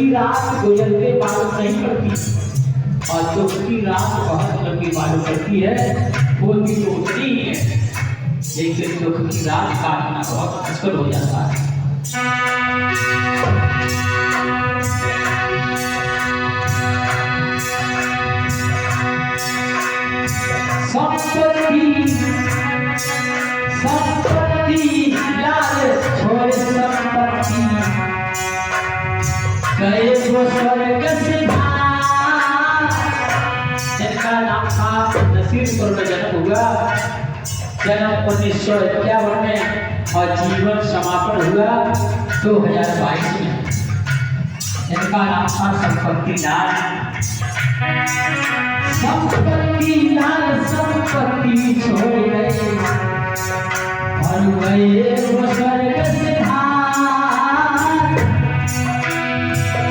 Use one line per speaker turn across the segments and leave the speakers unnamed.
की रात गुजरते मालूम नहीं पड़ती और दुख की रात बहुत लंबी मालूम पड़ती है। होती तो उतनी ही है लेकिन दुख की रात काटना बहुत मुश्किल हो जाता है। संपत्ति यार छोड़ संपत्ति गए वो स्वर्ग सिधार। जिनका नाम था नसीबपुर में जन्म हुआ, जन्म 1951 में और जीवन समापन हुआ 2022 में। इनका नाम था संपत्ति लाल। संपत्ति लाल संपत्ति छोड़ गए और गए वो स्वर्ग सिधार।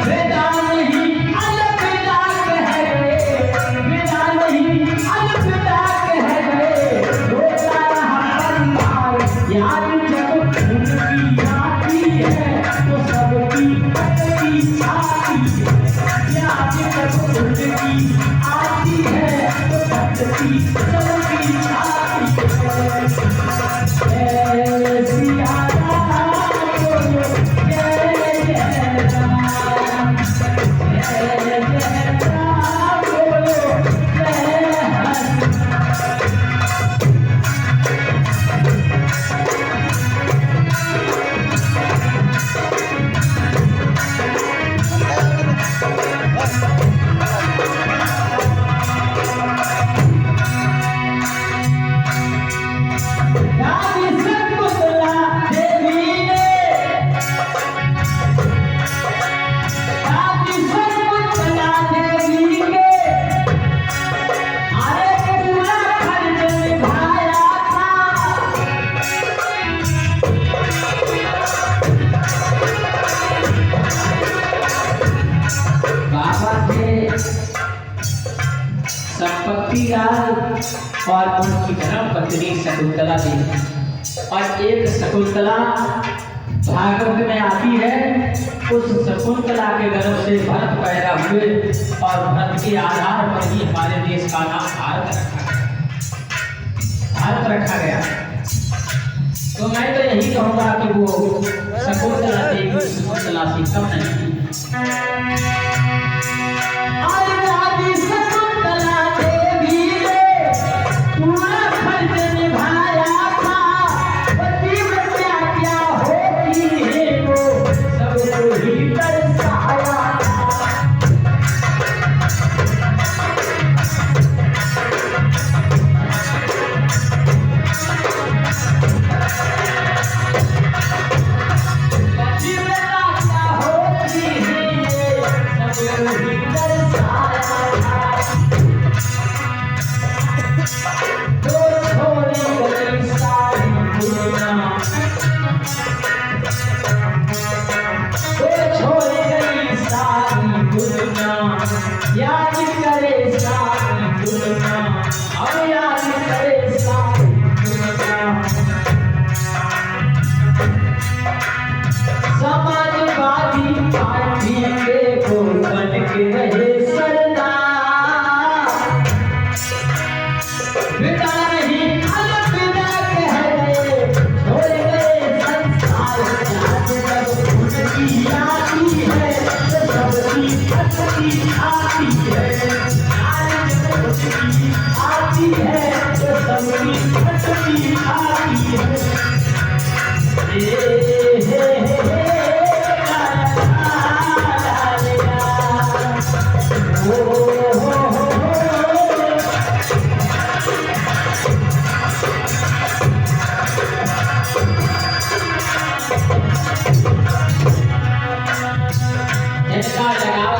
विदा नहीं अलविदा कह गए, विदा नहीं अलविदा कह गए। रोता रहा परिवार याद जब उनकी आती है तो सबकी अटकी छाती है। याद जब उनकी आती है तो सबकी छाती है। सिया राम बोलो जय जय राम, जय जय राम बोलो जय हरि। संपत्ति लाल और उनकी धर्म पत्नी शकुंतला देवी, और एक शकुंतला भागवत में आती है। उस शकुंतला के गर्भ से भरत पैदा हुए और भरत के आधार पर ही हमारे देश का नाम भारत रखा गया। तो मैं तो यही कहूँगा कि वो शकुंतला देवी शकुंतला से कम नहीं थी।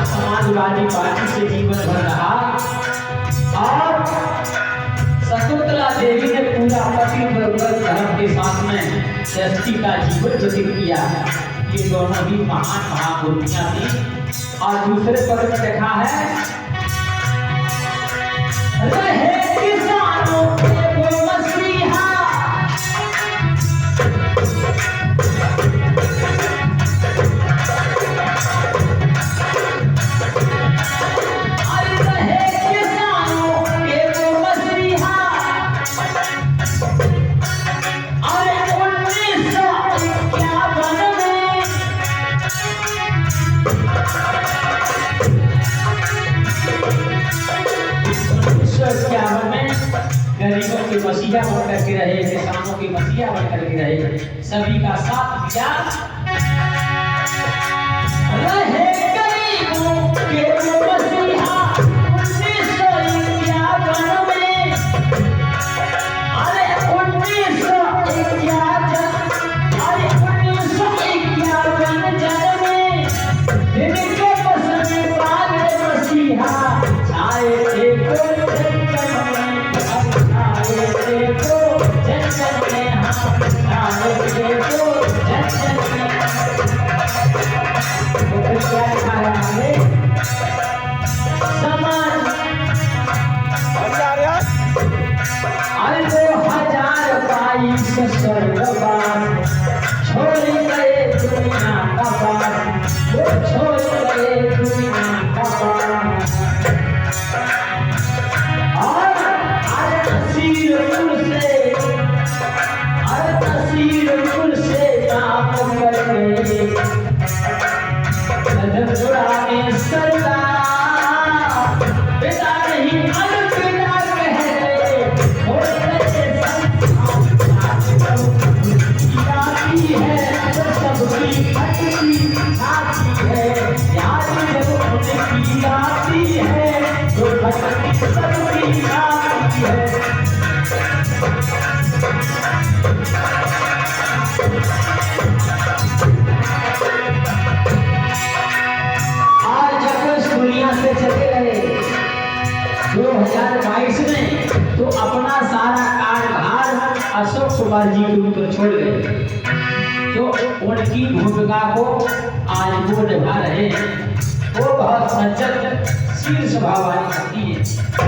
समाजवादी पार्टी से जीवन भर रहा और शकुंतला देवी ने पूरा पति धर्म के साथ में सृष्टि का जीवन व्यतीत किया। ये दोनों ही महान महापुरुषियां थी। और दूसरे पद में देखा है रहे किसानों के वो मसीहा, मसीहा बन करके रहे, किसानों की मसीहा बन करके रहे, सभी का साथ दिया रहे गरीबों के वो मसीहा 1951 में। अरे 1951 जन्मे जिनके पसंद वाले मसीहा छाए थे छोड़ गए दुनिया का बात, वो छोड़ गए दुनिया का बात। और नसीरपुर से नाम कर गए पुराने सरदार, पिता नहीं अलविदा कह गए, छोड़ गए है तो सबकी भटकी आती है, याद जब उनकी आती है तो भटकी सबकी आती है। आज जब इस दुनिया से चले गए 2022 में, तो अपना सारा कार्यभार अशोक कुमार जी के ऊपर छोड़ गए, तो उनकी भूमिका को आज वो निभा रहे हैं। वो बहुत सज्जन शील स्वभाव वाली होती है,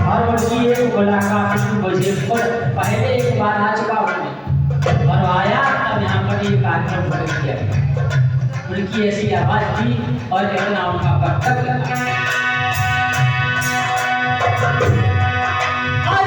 और उनकी एक मुलाकात मुझे पहले एक बार आ चुका और आया, तब यहाँ पर ये कार्यक्रम कर किया। उनकी ऐसी आवाज थी और इतना उनका वक्तव्य लगा। और